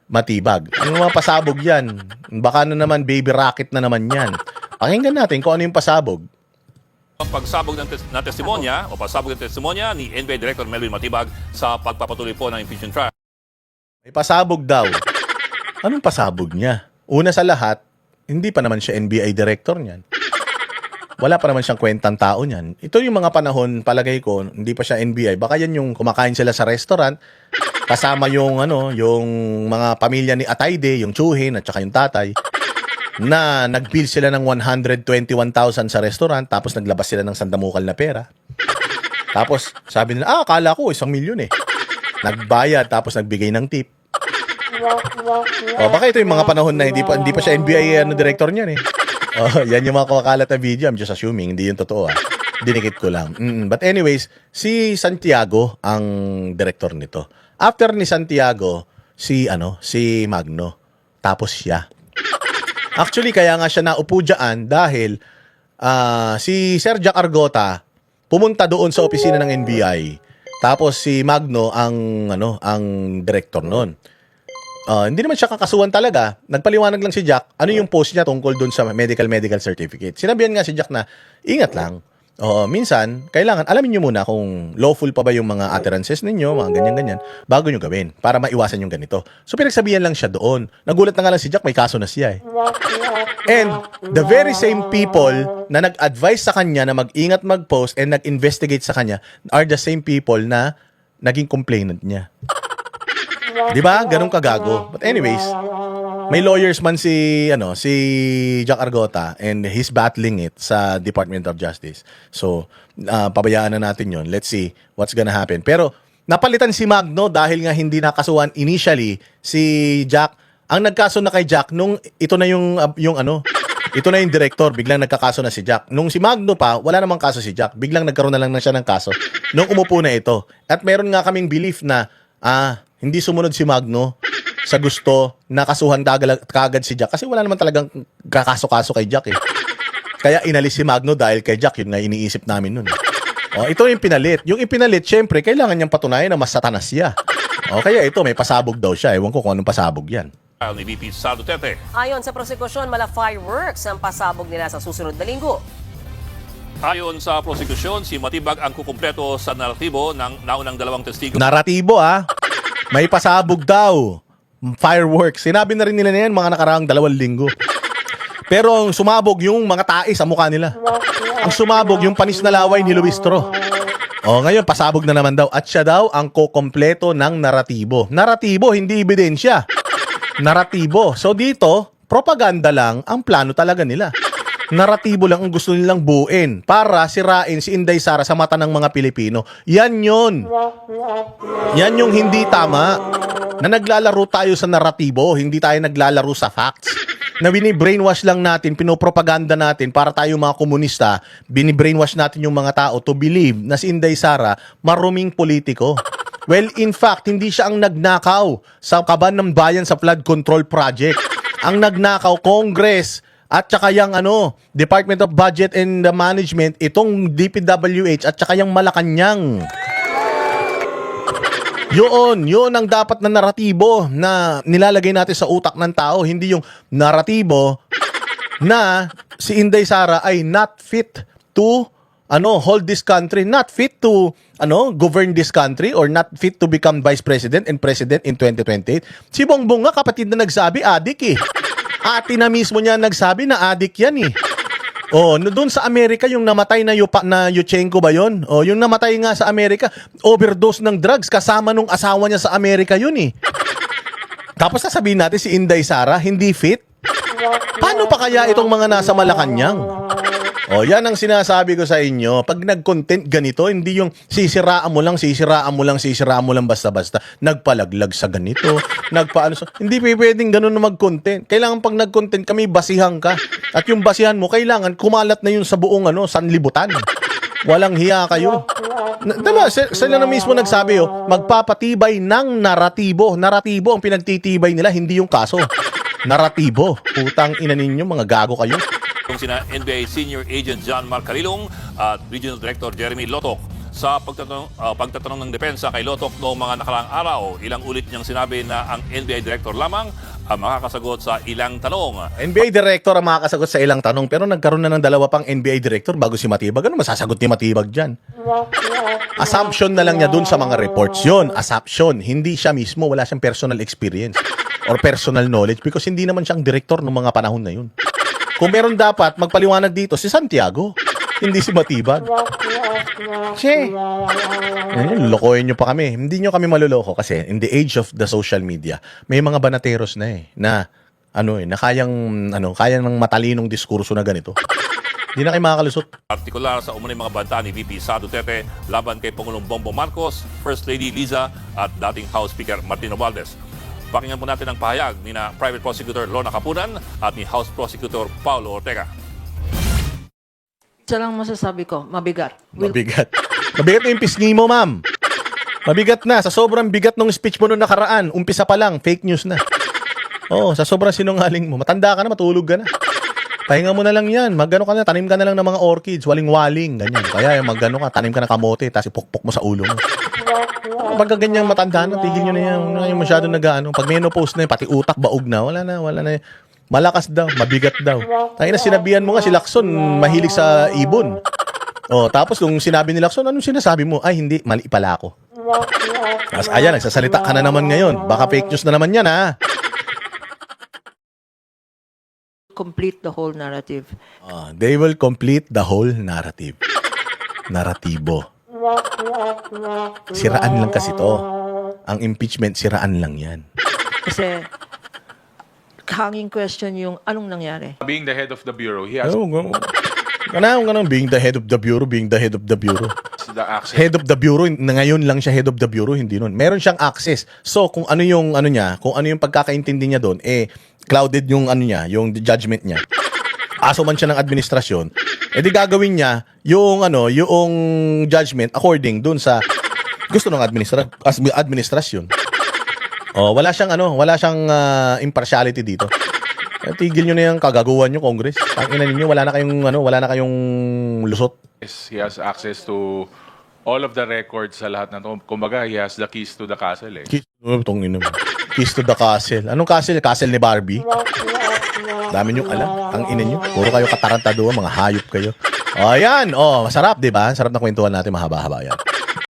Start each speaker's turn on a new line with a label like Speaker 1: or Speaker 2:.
Speaker 1: matibag. Ang mga pasabog yan, baka na naman baby rocket na naman yan. Pakinggan natin kung ano yung pasabog.
Speaker 2: Ang pagsabog ng testimonya o pasabog ng testimonya ni NBI Director Melvin Matibag sa pagpapatuloy po ng impeachment trial.
Speaker 1: May pasabog daw. Anong pasabog niya? Una sa lahat, hindi pa naman siya NBI director niyan. Wala pa naman siyang kwentang tao niyan. Ito yung mga panahon, palagay ko, hindi pa siya NBI. Baka yan yung kumakain sila sa restaurant, kasama yung yung mga pamilya ni Atayde, yung tsuhin at saka yung tatay, na nag-bill sila ng 121,000 sa restaurant, tapos naglabas sila ng sandamukal na pera. Tapos sabi nila, akala ko 1,000,000 eh. Nagbayad, tapos nagbigay ng tip. Baka ito yung mga panahon na hindi pa siya NBI director niyan eh. Yan yung mga kumakalat na video. I'm just assuming, hindi yung totoo. Dinikit ko lang. But anyways, si Santiago ang director nito. After ni Santiago, si Magno. Tapos siya. Actually, kaya nga siya naupo dyan dahil si Sir Jack Argota pumunta doon sa opisina ng NBI. Tapos si Magno ang director noon. Hindi naman siya kakasuhan talaga. Nagpaliwanag lang si Jack ano yung post niya tungkol doon sa medical certificate. Sinabihan nga si Jack na ingat lang. Minsan, kailangan alamin nyo muna kung lawful pa ba yung mga utterances ninyo, mga ganyan-ganyan, bago nyo gawin para maiwasan yung ganito. So pinagsabihan lang siya doon. Nagulat na nga lang si Jack, may kaso na siya eh. And the very same people na nag-advise sa kanya na mag-ingat mag-post and nag-investigate sa kanya are the same people na naging complainant niya. Di ba? Ganun kagago. But anyways, may lawyers man si Jack Argota and he's battling it sa Department of Justice. So, pabayaan na natin yon. Let's see what's gonna happen. Pero napalitan si Magno dahil nga hindi nakasuhan initially si Jack. Ang nagkaso na kay Jack nung ito na ito na yung director, biglang nagkakaso na si Jack. Nung si Magno pa, wala namang kaso si Jack. Biglang nagkaroon na lang siya ng kaso nung umupo na ito. At meron nga kaming belief na hindi sumunod si Magno sa gusto na kasuhan kagad si Jack kasi wala naman talagang kakaso-kaso kay Jack eh. Kaya inalis si Magno dahil kay Jack, yun nga iniisip namin nun. Ito yung pinalit. Yung ipinalit, syempre, kailangan niyang patunayan na mas satanas siya. Kaya ito, may pasabog daw siya. Ewan ko kung anong pasabog yan.
Speaker 2: Ni VP Sara Duterte.
Speaker 3: Ayon sa prosekusyon, mala fireworks ang pasabog nila sa susunod na linggo.
Speaker 2: Ayon sa prosekusyon, si Matibag ang kukumpleto sa naratibo ng naunang dalawang testigo.
Speaker 1: Naratibo may pasabog daw. Fireworks. Sinabi na rin nila na yan mga nakaraang 2 linggo. Pero ang sumabog yung mga tae sa mukha nila. Ang sumabog yung panis na laway ni Luistro. Ngayon pasabog na naman daw. At siya daw ang kukumpleto ng naratibo. Naratibo, hindi ebidensya. Naratibo. So dito, propaganda lang ang plano talaga nila. Naratibo lang ang gusto nilang buuin para sirain si Inday Sara sa mata ng mga Pilipino. Yan yun. Yan yung hindi tama. Na naglalaro tayo sa naratibo, hindi tayo naglalaro sa facts. Na bini-brainwash lang natin, pinopropaganda natin para tayo mga komunista, bini-brainwash natin yung mga tao to believe na si Inday Sara maruming politiko. Well, in fact, hindi siya ang nagnakaw sa kaban ng bayan sa flood control project. Ang nagnakaw, Congress, at saka yung Department of Budget and Management, itong DPWH at saka yung Malacanang. Yun ang dapat na naratibo na nilalagay natin sa utak ng tao, hindi yung naratibo na si Inday Sara ay not fit to hold this country, not fit to govern this country, or not fit to become vice president and president in 2028. Si Bongbong nga, kapatid na nagsabi, adik eh. Ate na mismo niya nagsabi na adik yan eh. Doon sa Amerika, yung namatay na Yuchenko ba yun? Yung namatay nga sa Amerika, overdose ng drugs, kasama nung asawa niya sa Amerika yun eh. Tapos sasabihin natin si Inday Sara, hindi fit? Paano pa kaya itong mga nasa Malacanang? Yan ang sinasabi ko sa inyo. Pag nag-content ganito, hindi yung sisiraan mo lang basta-basta. Nagpalaglag sa ganito, hindi pwedeng ganun na mag-content. Kailangan pag nag-content kami, basihan ka. At yung basihan mo, kailangan kumalat na yun sa buong sanlibutan. Walang hiya kayo. Diba, sila na mismo nagsabi, magpapatibay ng naratibo. Naratibo ang pinagtitibay nila, hindi yung kaso. Naratibo. Putang ina ninyo, mga gago kayo.
Speaker 2: Sina NBI Senior Agent John Mark Carilong at Regional Director Jeremy Lotok Sa pagtatanong ng depensa kay Lotok noong mga nakaraang araw, ilang ulit niyang sinabi na ang NBI Director lamang ang makakasagot sa ilang tanong.
Speaker 1: NBA Director ang makakasagot sa ilang tanong, pero nagkaroon na ng dalawa pang NBA Director bago si Matibag. Ano masasagot ni Matibag dyan? Assumption na lang niya dun sa mga reports. Yun, assumption. Hindi siya mismo, wala siyang personal experience or personal knowledge because hindi naman siyang director ng mga panahon na yun. Kung meron dapat magpaliwanag dito, si Santiago, hindi si Matibag. Che, lokohin nyo pa kami. Hindi nyo kami maluloko kasi in the age of the social media, may mga banateros na na kayang ng matalinong diskurso na ganito. Hindi na kayo makakalusot.
Speaker 2: Partikular sa umunay mga banta ni VP Sara Duterte laban kay Pangulong Bongbong Marcos, First Lady Liza at dating House Speaker Martin Romualdez. Pakinggan po natin ang pahayag ni na Private Prosecutor Lorna Capunan at ni House Prosecutor Paulo Ortega.
Speaker 4: Isa lang masasabi ko, mabigat.
Speaker 1: Mabigat. Mabigat na yung pisngi mo, ma'am. Mabigat na. Sa sobrang bigat ng speech mo noong nakaraan, umpisa pa lang, fake news na. Oo, sa sobrang sinungaling mo. Matanda ka na, matulog ka na. Pahinga mo na lang yan. Magano ka na, tanim ka na lang ng mga orchids, waling-waling, ganyan. Kaya magano ka, tanim ka ng kamote, tapos ipukpok mo sa ulo mo. Pagka ganyan matanda na, tigil nyo na yan. Huwag na kayo masyado nag-ano. Pag menopause na yun, pati utak baog na. Wala na. Malakas daw, mabigat daw. Tayo na sinabihan mo nga si Lacson, mahilig sa ibon. Oh, tapos kung sinabi ni Lacson, anong sinasabi mo? Ay, hindi, mali pala ako. Tapos ayan, nagsasalita ka na naman ngayon. Baka fake news na naman yan, ha?
Speaker 4: Complete the whole narrative.
Speaker 1: They will complete the whole narrative. Naratibo. Siraan lang kasi to. Ang impeachment, siraan lang yan.
Speaker 4: Kasi hanging question yung anong nangyari.
Speaker 5: Being the head of the bureau, he has
Speaker 1: Ganun, being the head of the bureau,
Speaker 5: the access.
Speaker 1: Head of the bureau, na ngayon lang siya head of the bureau, hindi nun. Meron siyang access. So, kung ano yung pagkakaintindi niya doon, clouded yung yung judgment niya. Aso man siya ng administrasyon, di gagawin niya yung judgment according doon sa gusto ng administrasyon. Oh, wala siyang impartiality dito. Tigil niyo na yung kagaguhan niyo, Congress. Tangina ninyo, wala na kayong lusot.
Speaker 5: He has access to all of the records sa lahat na to. Kumbaga, he has the keys to the castle eh.
Speaker 1: Keys to the castle. Anong castle? Castle ni Barbie? Dami nyo alam. Ang ina nyo. Puro kayo katarantado, mga hayop kayo. O, yan. O, masarap, di ba? Sarap na kwentuhan natin. Mahaba-haba yan.